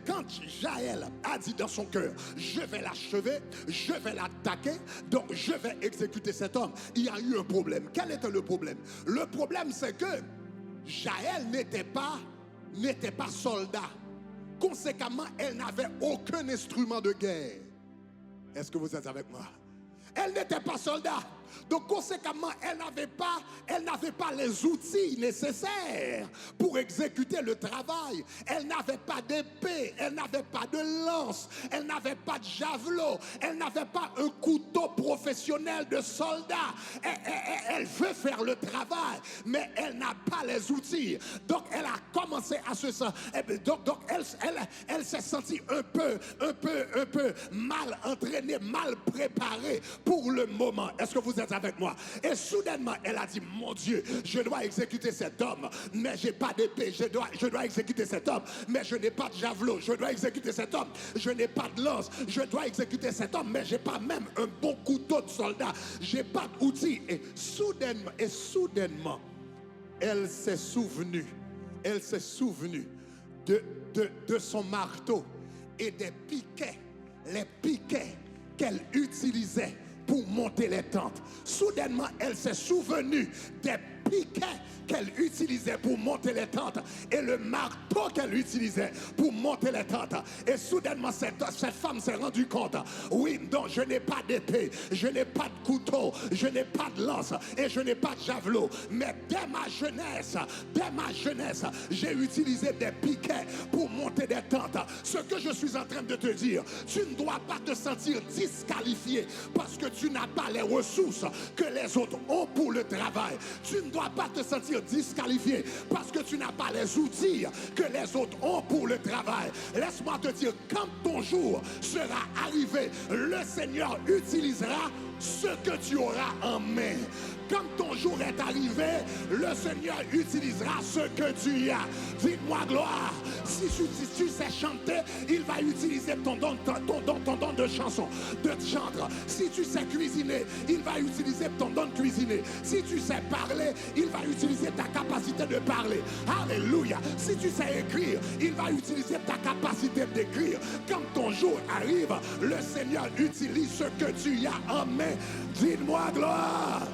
Quand Jaël a dit dans son cœur, je vais l'achever, je vais l'attaquer, donc je vais exécuter cet homme, il y a eu un problème. Quel était le problème? Le problème, c'est que Jaël n'était pas soldat. Conséquemment, elle n'avait aucun instrument de guerre. Est-ce que vous êtes avec moi? Elle n'était pas soldat. Donc conséquemment, elle n'avait pas les outils nécessaires pour exécuter le travail. Elle n'avait pas d'épée, elle n'avait pas de lance, elle n'avait pas de javelot, elle n'avait pas un couteau professionnel de soldat. Elle veut faire le travail, mais elle n'a pas les outils. Donc elle a commencé à se sentir. Donc elle s'est sentie un peu mal entraînée, mal préparée pour le moment. Est-ce que vous êtes avec moi? Et soudainement, elle a dit, mon Dieu, je dois exécuter cet homme, mais j'ai pas d'épée. Je dois exécuter cet homme, mais je n'ai pas de javelot. Je dois exécuter cet homme, je n'ai pas de lance. Je dois exécuter cet homme, mais j'ai pas même un bon couteau de soldat. J'ai pas d'outils. Et soudainement, elle s'est souvenue de son marteau et des piquets, les piquets qu'elle utilisait pour monter les tentes. Soudainement, elle s'est souvenue des piquets qu'elle utilisait pour monter les tentes et le marteau qu'elle utilisait pour monter les tentes. Et soudainement, cette femme s'est rendue compte, oui, donc je n'ai pas d'épée, je n'ai pas de couteau, je n'ai pas de lance et je n'ai pas de javelot. Mais dès ma jeunesse, j'ai utilisé des piquets pour monter des tentes. Ce que je suis en train de te dire, tu ne dois pas te sentir disqualifié parce que tu n'as pas les ressources que les autres ont pour le travail. Tu ne dois pas te sentir disqualifié parce que tu n'as pas les outils que les autres ont pour le travail. Laisse-moi te dire, quand ton jour sera arrivé, le Seigneur utilisera ce que tu auras en main. Quand ton jour est arrivé, le Seigneur utilisera ce que tu as. Dis-moi gloire. Si tu sais chanter, il va utiliser ton don de chanson, de chantre. Si tu sais cuisiner, il va utiliser ton don de cuisiner. Si tu sais parler, il va utiliser ta capacité de parler. Alléluia. Si tu sais écrire, il va utiliser ta capacité d'écrire. Quand ton jour arrive, le Seigneur utilise ce que tu as en main. Dis-moi gloire.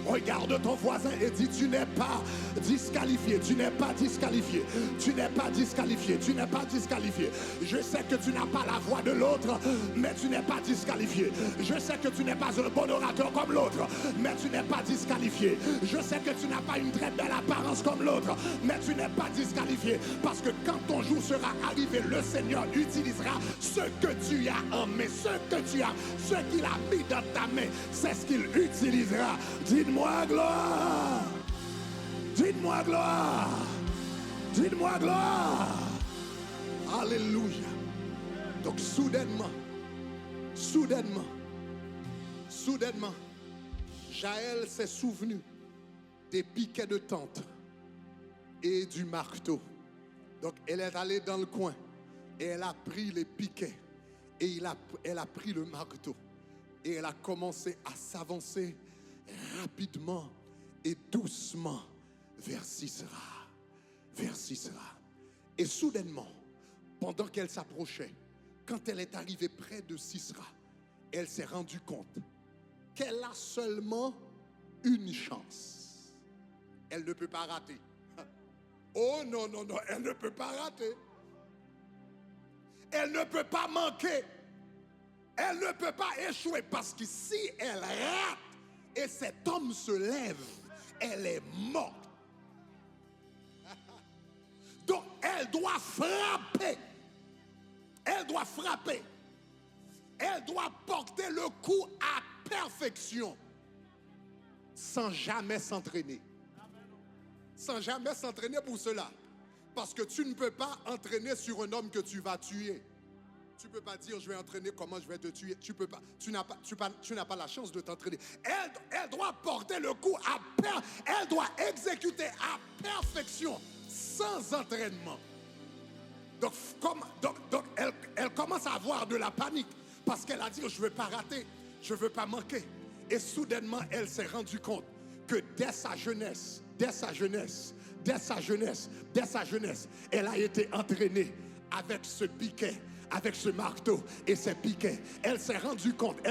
Regarde ton voisin et dis, tu n'es pas disqualifié, tu n'es pas disqualifié, tu n'es pas disqualifié, tu n'es pas disqualifié. Je sais que tu n'as pas la voix de l'autre, mais tu n'es pas disqualifié. Je sais que tu n'es pas un bon orateur comme l'autre, mais tu n'es pas disqualifié. Je sais que tu n'as pas une très belle apparence comme l'autre, mais tu n'es pas disqualifié. Parce que quand ton jour sera arrivé, le Seigneur utilisera ce que tu as en main, ce que tu as, ce qu'il a mis dans ta main, c'est ce qu'il utilisera. Dites-moi gloire. Dites-moi gloire. Dites-moi gloire. Alléluia. Donc soudainement, Jaël s'est souvenu des piquets de tente et du marteau. Donc elle est allée dans le coin et elle a pris les piquets et elle a pris le marteau et elle a commencé à s'avancer rapidement et doucement vers Sisera. Vers Sisera. Et soudainement, pendant qu'elle s'approchait, quand elle est arrivée près de Sisera, elle s'est rendue compte qu'elle a seulement une chance. Elle ne peut pas rater. Oh non, non, non, elle ne peut pas rater. Elle ne peut pas manquer. Elle ne peut pas échouer parce que si elle rate et cet homme se lève, elle est morte. Donc elle doit frapper. Elle doit frapper. Elle doit porter le coup à perfection sans jamais s'entraîner. Sans jamais s'entraîner pour cela. Parce que tu ne peux pas entraîner sur un homme que tu vas tuer. Tu ne peux pas dire, je vais entraîner comment je vais te tuer. Tu peux pas. Tu n'as pas la chance de t'entraîner. Elle doit porter le coup à elle doit exécuter à perfection, sans entraînement. Donc elle commence à avoir de la panique. Parce qu'elle a dit, je ne veux pas rater, je ne veux pas manquer. Et soudainement, elle s'est rendue compte que dès sa jeunesse, elle a été entraînée avec ce piquet, avec ce marteau et ces piquets. Elle s'est rendue compte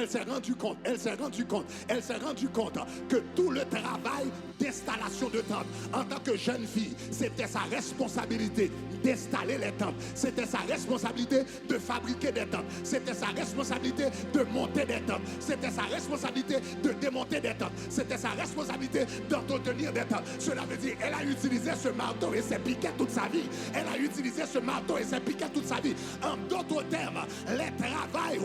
que tout le travail d'installation de tentes, en tant que jeune fille, c'était sa responsabilité d'installer les tentes. C'était sa responsabilité de fabriquer des tentes. C'était sa responsabilité de monter des tentes. C'était sa responsabilité de démonter des tentes. C'était sa responsabilité d'entretenir des tentes. Cela veut dire qu'elle a utilisé ce marteau et ses piquets toute sa vie. Elle a utilisé ce marteau et ses piquets toute sa vie. En d'autres termes, les travails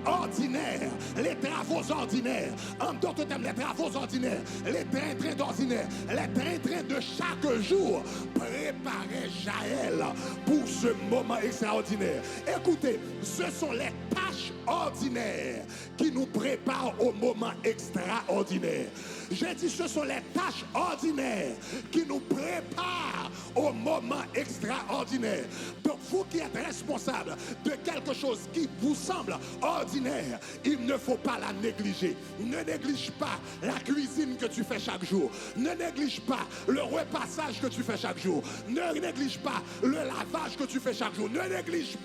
ordinaires, les travaux ordinaires, en d'autres termes, les travaux ordinaires, les trains d'ordinaire, les trains de chaque jour préparaient Jaël pour ce moment extraordinaire. Écoutez, ce sont les tâches ordinaires qui nous préparent au moment extraordinaire. J'ai dit, ce sont les tâches ordinaires qui nous préparent au moment extraordinaire. Donc, vous qui êtes responsable de quelque chose qui vous semble ordinaire, il ne faut pas la négliger. Ne néglige pas la cuisine que tu fais chaque jour. Ne néglige pas le repassage que tu fais chaque jour. Ne néglige pas le lavage que tu fais chaque jour. Ne néglige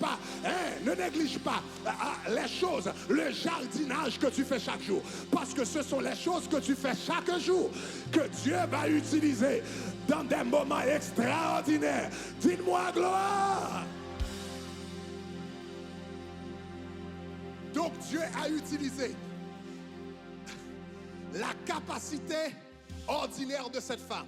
pas, les choses, le jardinage que tu fais chaque jour. Parce que ce sont les choses que tu fais chaque jour que Dieu va utiliser dans des moments extraordinaires. Dites-moi gloire. Donc Dieu a utilisé la capacité ordinaire de cette femme,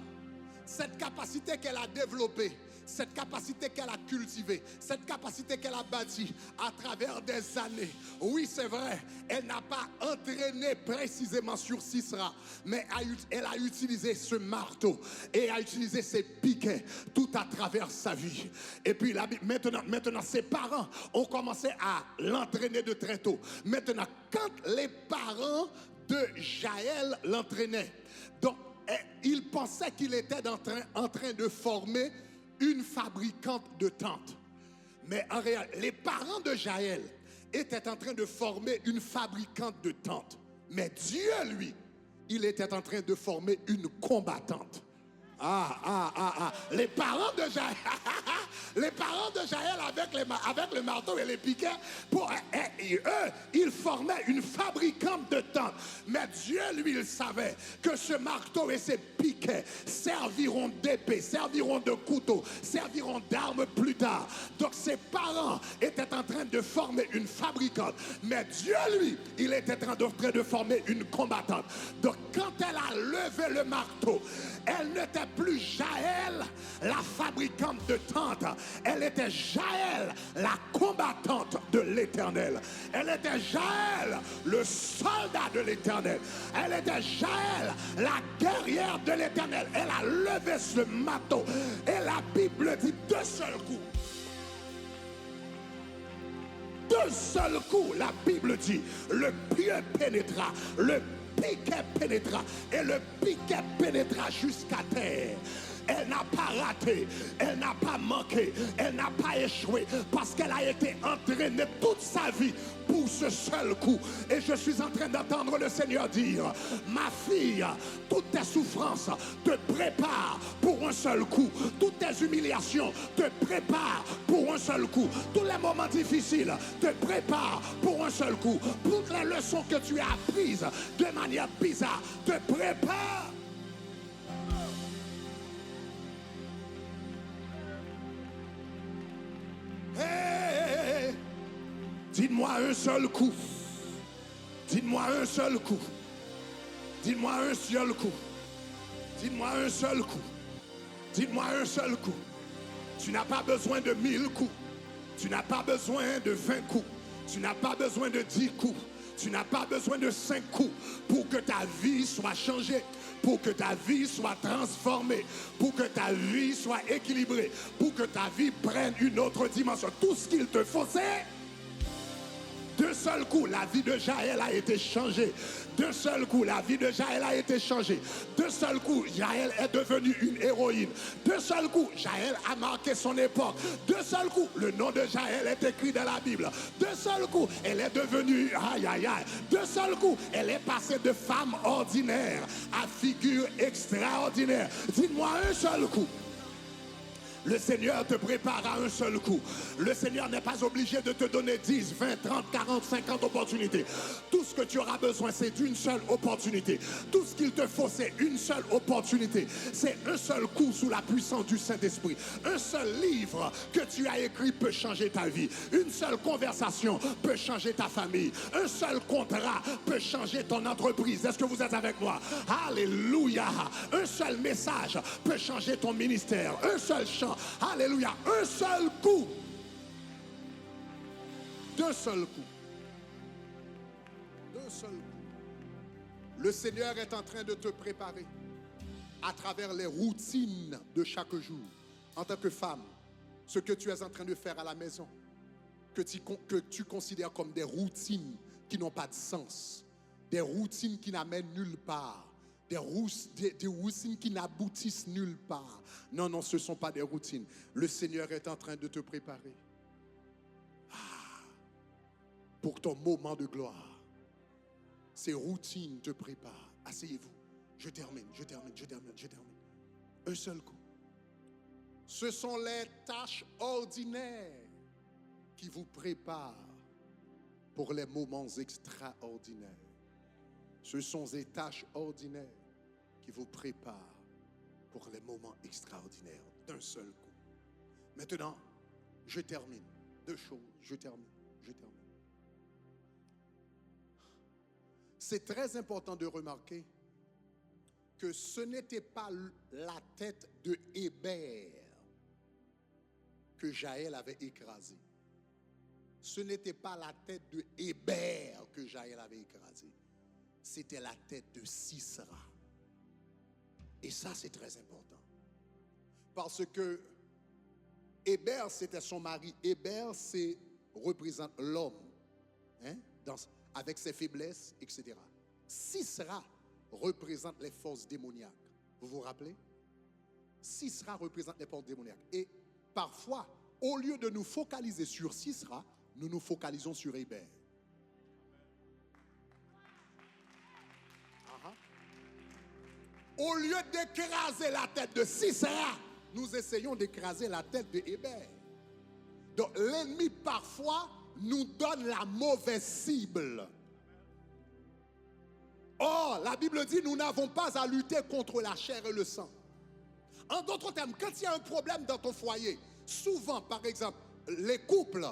cette capacité qu'elle a développée, cette capacité qu'elle a cultivée, cette capacité qu'elle a bâtie à travers des années. Oui, c'est vrai, elle n'a pas entraîné précisément sur Sisera, mais elle a utilisé ce marteau et a utilisé ses piquets tout à travers sa vie. Et puis maintenant, ses parents ont commencé à l'entraîner de très tôt. Maintenant, quand les parents de Jaël l'entraînaient, donc ils pensaient qu'il était en train de former une fabricante de tentes. Mais en réalité, les parents de Jaël étaient en train de former une fabricante de tentes. Mais Dieu, lui, il était en train de former une combattante. Les parents de Jaël, avec le marteau et les piquets, eux, ils formaient une fabricante de tentes. Mais Dieu, lui, il savait que ce marteau et ces piquets serviront d'épée, serviront de couteau, serviront d'armes plus tard. Donc ses parents étaient en train de former une fabricante. Mais Dieu, lui, il était en train de former une combattante. Donc quand elle a levé le marteau, elle n'était plus Jaël, la fabricante de tentes. Elle était Jaël, la combattante de l'Éternel. Elle était Jaël, le soldat de l'Éternel. Elle était Jaël, la guerrière de l'Éternel. Elle a levé ce marteau. Et la Bible dit d'un seul coup. D'un seul coup, la Bible dit, le pieu pénétra, le piquet pénétra et le piquet pénétra jusqu'à terre. Elle n'a pas raté, elle n'a pas manqué, elle n'a pas échoué parce qu'elle a été entraînée toute sa vie pour ce seul coup. Et je suis en train d'entendre le Seigneur dire, ma fille, toutes tes souffrances te préparent pour un seul coup. Toutes tes humiliations te préparent pour un seul coup. Tous les moments difficiles te préparent pour un seul coup. Toutes les leçons que tu as apprises de manière bizarre te préparent. Dites-moi un seul coup. Dites-moi un seul coup. Dites-moi un seul coup. Dites-moi un seul coup. Dites-moi un seul coup. Tu n'as pas besoin de 1000 coups. Tu n'as pas besoin de 20 coups. Tu n'as pas besoin de 10 coups. Tu n'as pas besoin de 5 coups pour que ta vie soit changée, pour que ta vie soit transformée, pour que ta vie soit équilibrée, pour que ta vie prenne une autre dimension. Tout ce qu'il te faut, c'est d'un seul coup, la vie de Jaël a été changée. D'un seul coup, la vie de Jaël a été changée. D'un seul coup, Jaël est devenue une héroïne. D'un seul coup, Jaël a marqué son époque. D'un seul coup, le nom de Jaël est écrit dans la Bible. D'un seul coup, elle est devenue, aïe aïe aïe. D'un seul coup, elle est passée de femme ordinaire à figure extraordinaire. Dites-moi un seul coup. Le Seigneur te prépare à un seul coup. Le Seigneur n'est pas obligé de te donner 10, 20, 30, 40, 50 opportunités. Tout ce que tu auras besoin, c'est d'une seule opportunité. Tout ce qu'il te faut, c'est une seule opportunité. C'est un seul coup sous la puissance du Saint-Esprit. Un seul livre que tu as écrit peut changer ta vie. Une seule conversation peut changer ta famille. Un seul contrat peut changer ton entreprise. Est-ce que vous êtes avec moi? Alléluia. Un seul message peut changer ton ministère. Un seul chant. Alléluia. Un seul coup. D'un seul coup. D'un seul coup. Le Seigneur est en train de te préparer à travers les routines de chaque jour. En tant que femme, ce que tu es en train de faire à la maison, que tu considères comme des routines qui n'ont pas de sens, des routines qui n'amènent nulle part. Des routines qui n'aboutissent nulle part. Non, non, ce ne sont pas des routines. Le Seigneur est en train de te préparer pour ton moment de gloire. Ces routines te préparent. Asseyez-vous. Je termine. Un seul coup. Ce sont les tâches ordinaires qui vous préparent pour les moments extraordinaires. Ce sont des tâches ordinaires qui vous préparent pour les moments extraordinaires d'un seul coup. Maintenant, je termine. 2 choses, je termine. C'est très important de remarquer que ce n'était pas la tête de Héber que Jaël avait écrasée. Ce n'était pas la tête de Héber que Jaël avait écrasée. C'était la tête de Sisera. Et ça, c'est très important. Parce que Héber, c'était son mari. Héber, représente l'homme, avec ses faiblesses, etc. Sisera représente les forces démoniaques. Vous vous rappelez? Sisera représente les forces démoniaques. Et parfois, au lieu de nous focaliser sur Sisera, nous nous focalisons sur Héber. Au lieu d'écraser la tête de Sisera, nous essayons d'écraser la tête de Héber. Donc l'ennemi parfois nous donne la mauvaise cible. Or, la Bible dit, nous n'avons pas à lutter contre la chair et le sang. En d'autres termes, quand il y a un problème dans ton foyer, souvent, par exemple, les couples,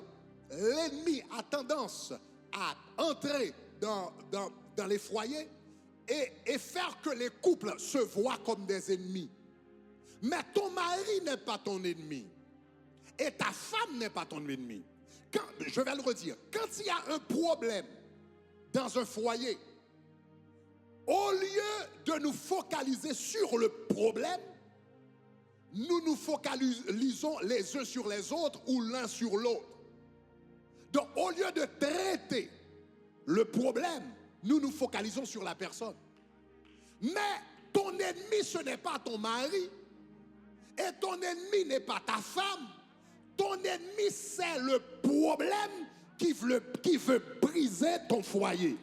l'ennemi a tendance à entrer dans les foyers et faire que les couples se voient comme des ennemis. Mais ton mari n'est pas ton ennemi. Et ta femme n'est pas ton ennemi. Je vais le redire. Quand il y a un problème dans un foyer, au lieu de nous focaliser sur le problème, nous nous focalisons les uns sur les autres ou l'un sur l'autre. Donc, au lieu de traiter le problème, nous nous focalisons sur la personne. Mais ton ennemi, ce n'est pas ton mari. Et ton ennemi n'est pas ta femme. Ton ennemi, c'est le problème qui veut briser ton foyer.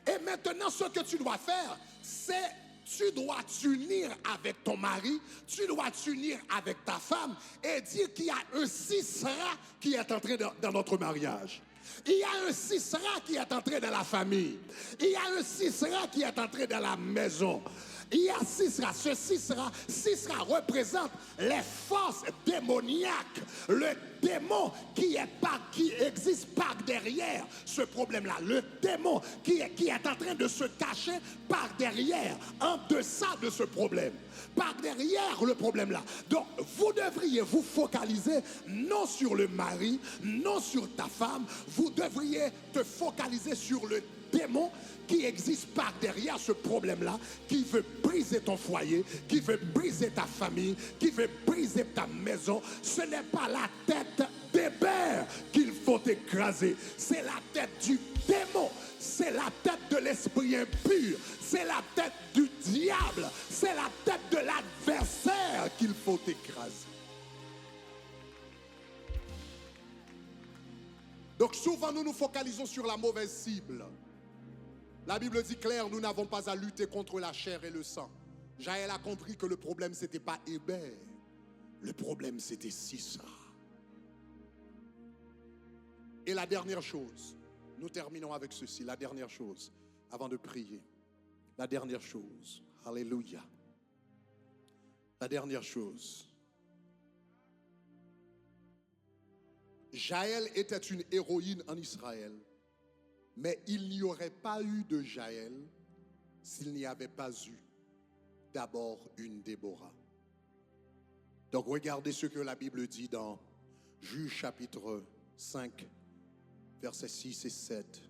Et maintenant, ce que tu dois faire, c'est tu dois t'unir avec ton mari, tu dois t'unir avec ta femme et dire qu'il y a un Sisera qui est entré dans notre mariage. Il y a un Sisera qui est entré dans la famille. Il y a un Sisera qui est entré dans la maison. Il y a Sisera. Ce Sisera représente les forces démoniaques, le démon qui existe par derrière ce problème-là, le démon qui est en train de se cacher par derrière, en deçà de ce problème, par derrière le problème-là. Donc, vous devriez vous focaliser non sur le mari, non sur ta femme, vous devriez te focaliser sur le démon qui existe par derrière ce problème-là, qui veut briser ton foyer, qui veut briser ta famille, qui veut briser ta maison. Ce n'est pas la tête d'Hébert qu'il faut écraser, c'est la tête du démon, c'est la tête de l'esprit impur, c'est la tête du diable, c'est la tête de l'adversaire qu'il faut écraser. Donc souvent nous nous focalisons sur la mauvaise cible. La Bible dit clair, nous n'avons pas à lutter contre la chair et le sang. Jaël a compris que le problème c'était pas Hébert, le problème c'était Sisera. Et la dernière chose, nous terminons avec ceci, la dernière chose, avant de prier. La dernière chose, alléluia. La dernière chose. Jaël était une héroïne en Israël, mais il n'y aurait pas eu de Jaël s'il n'y avait pas eu d'abord une Déborah. Donc regardez ce que la Bible dit dans Juges chapitre 5, versets 6 et 7.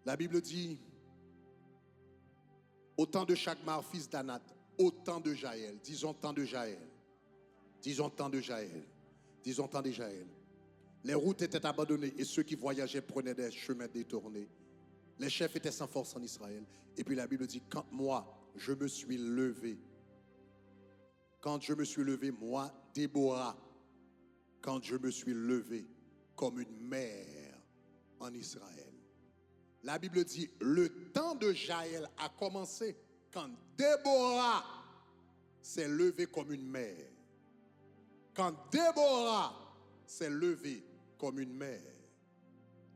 La Bible dit, au temps de Chakmar, fils d'Anat, au temps de Jaël, disons temps de Jaël, disons temps de Jaël, disons temps de Jaël. Les routes étaient abandonnées et ceux qui voyageaient prenaient des chemins détournés. Les chefs étaient sans force en Israël. Et puis la Bible dit, quand moi, je me suis levé, moi, Déborah, quand je me suis levé comme une mère en Israël. La Bible dit, le temps de Jaël a commencé quand Déborah s'est levée comme une mère. Quand Déborah s'est levée comme une mère.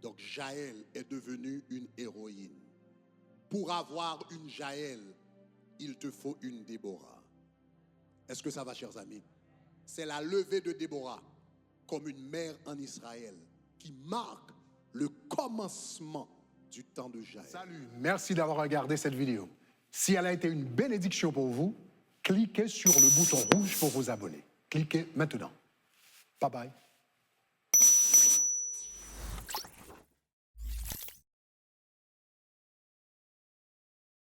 Donc Jaël est devenue une héroïne. Pour avoir une Jaël, il te faut une Déborah. Est-ce que ça va, chers amis? C'est la levée de Déborah comme une mère en Israël qui marque le commencement du temps de Jaël. Salut, merci d'avoir regardé cette vidéo. Si elle a été une bénédiction pour vous, cliquez sur le bouton rouge pour vous abonner. Cliquez maintenant. Bye bye.